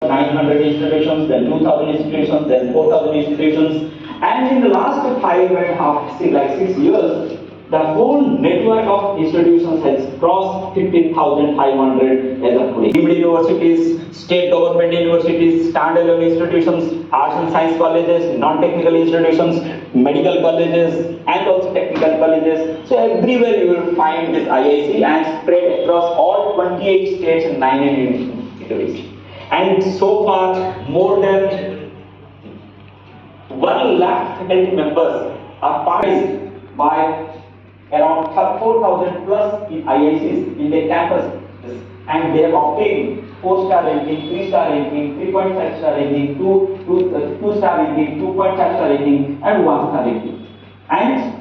900 institutions, then 2000 institutions, then 4000 institutions, and in the last 6 years, the whole network of institutions has crossed 15,500 as of today. Deemed universities, state government universities, standalone institutions, arts and science colleges, non-technical institutions, medical colleges, and also technical colleges. So everywhere you will find this IIC and spread across all 28 states and 9 union territories. And so far, more than 1 lakh faculty members are participated by around 4,000 plus in IICs in their campuses, and they have obtained 4-star ranking, 3-star ranking, 3.5-star ranking, 2-star ranking, 2.5-star ranking, and 1-star ranking. And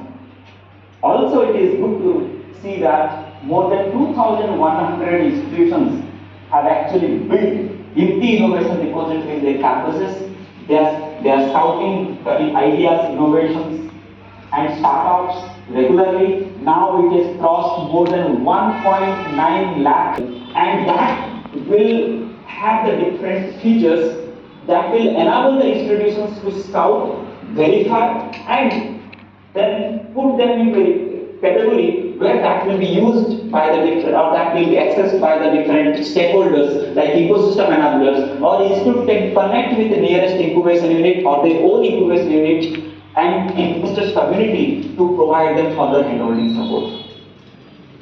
also it is good to see that more than 2,100 institutions have actually built Yukti Innovation Repository in their campuses. They are scouting ideas, innovations, and startups regularly. Now it has crossed more than 1.9 lakh, and that will have the different features that will enable the institutions to scout, verify, and then put them in a category where that will be used by the different, or that will be accessed by the different stakeholders like ecosystem enablers, or institute can connect with the nearest incubation unit or their own incubation unit and investors community to provide them further handholding support.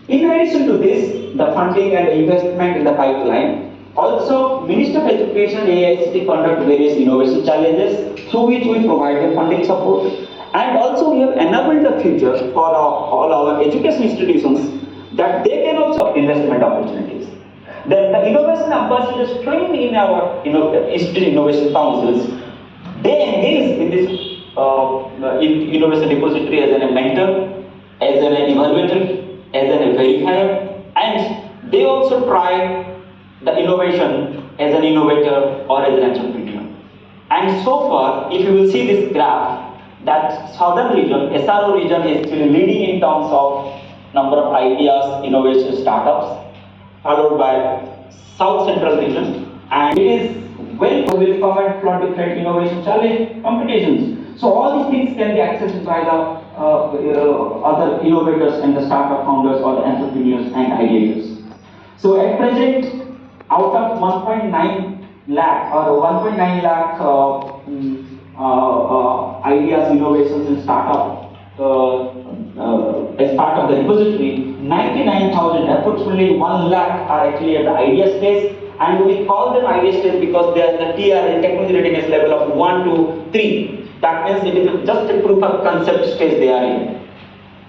In addition to this, the funding and investment in the pipeline, also Minister of Education AICT conduct various innovation challenges through which we provide the funding support. And also we have enabled the future for all our education institutions that they can also investment opportunities. Then the innovation ambassadors trained in our institute innovation councils, they engage in this innovation repository as a mentor, as an evaluator, as a verifier, and they also try the innovation as an innovator or as an entrepreneur. And so far, if you will see this graph, that southern region, SRO region, is actually leading in terms of number of ideas, innovation, startups, followed by South Central region, and it is well covered from different innovation challenge competitions. So all these things can be accessed by the other innovators and the startup founders or the entrepreneurs and ideators. So at present, out of 1.9 lakh or 1.9 lakh ideas, innovations, and startup as part of the repository, 99,000, approximately 1 lakh are actually at the idea stage, and we call them idea stage because they are the TRL, technology readiness level of 1 to 3. That means it is just a proof of concept stage they are in.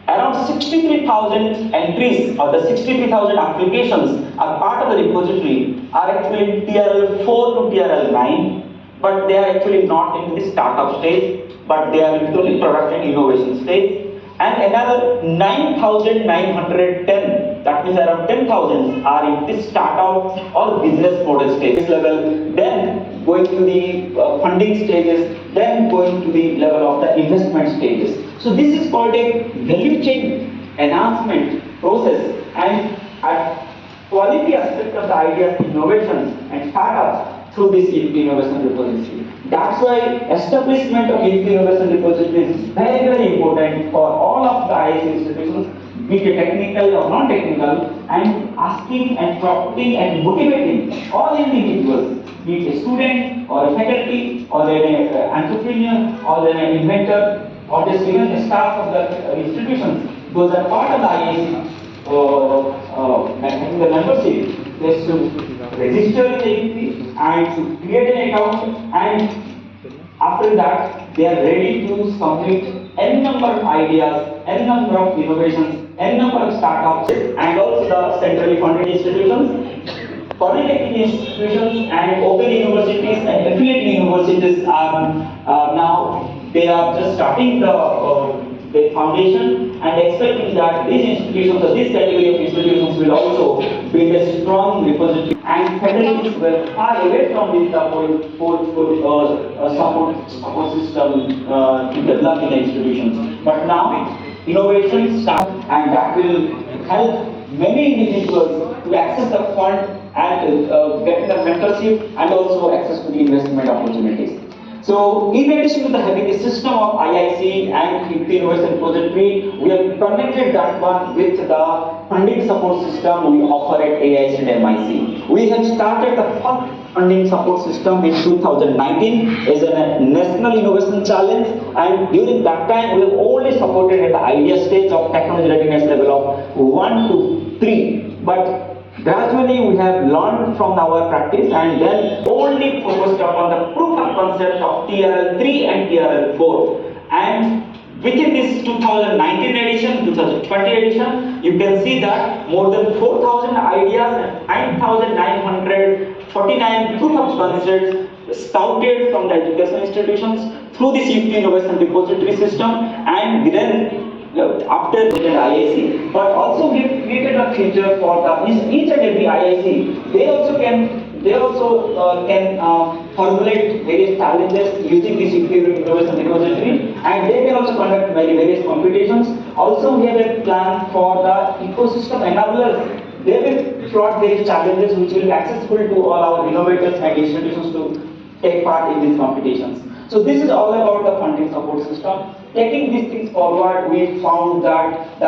Around 63,000 entries or the 63,000 applications are part of the repository are actually TRL 4 to TRL 9, but they are actually not in the startup stage, but they are literally product and innovation stage. And another 9,910, that means around 10,000 are in this startup or business model stage level, then going to the funding stages, then going to the level of the investment stages. So this is called a value chain enhancement process, and at quality aspect of the ideas, innovations and startups through this innovation repository. That's why establishment of innovation repository is very, very important for all of the IIC institutions, be it technical or non-technical, and asking and prompting and motivating all individuals, be it a student or a faculty or an entrepreneur or an inventor or just even the staff of the institutions, those are part of the IIC having the membership, they should register in the Yukti and to create an account, and after that they are ready to submit n number of ideas, n number of innovations, n number of startups, and also the centrally funded institutions, polytechnic institutions and open universities and affiliate universities are now they are just starting the foundation and expecting that these institutions or this category of institutions will also build a strong repository, and federalists were far away from this support system to develop in the institutions. But now innovation starts, and that will help many individuals to access the fund and getting the mentorship and also access to the investment opportunities. So, in addition to the having a system of IIC and Yukti University Repository, we have connected that one with the funding support system we offer at IIC and MIC. We have started the first funding support system in 2019 as a national innovation challenge, and during that time we have only supported at the idea stage of technology readiness level of 1 to 3. But gradually we have learned from our practice and then only focused upon the proof of concept of TRL 3 and TRL 4. And within this 2019 edition, 2020 edition, you can see that more than 4,000 ideas and 9,949 proof of concepts scouted from the educational institutions through this Yukti Innovation Repository system, and then after the IIC, but also we have created a feature for the each and every IIC. They also can formulate various challenges using this innovation repository, and they can also conduct various competitions. Also, we have a plan for the ecosystem enablers. They will plot various challenges which will be accessible to all our innovators and institutions to take part in these competitions. So this is all about the funding support system. Taking these things forward, we found that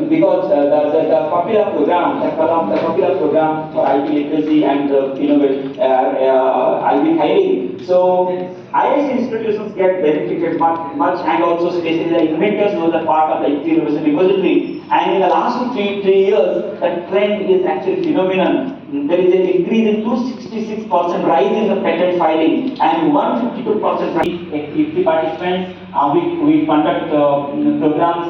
because the popular program, the popular program for IT literacy and IB hiring, so IIC institutions get benefited much, and also especially the inventors who are the part of the Innovation Repository. And in the last three years, the trend is actually phenomenal. There is an increase in 266% rise in the patent filing and 152% rise in Yukti participants. We conduct programs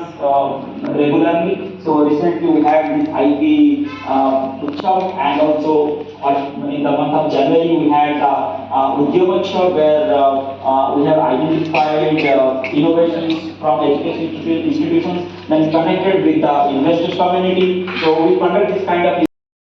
regularly. So recently we had this IP workshop, and also in the month of January we had Udyog workshop where we have identified innovations from education institutions, then connected with the investors community. So we conduct this kind of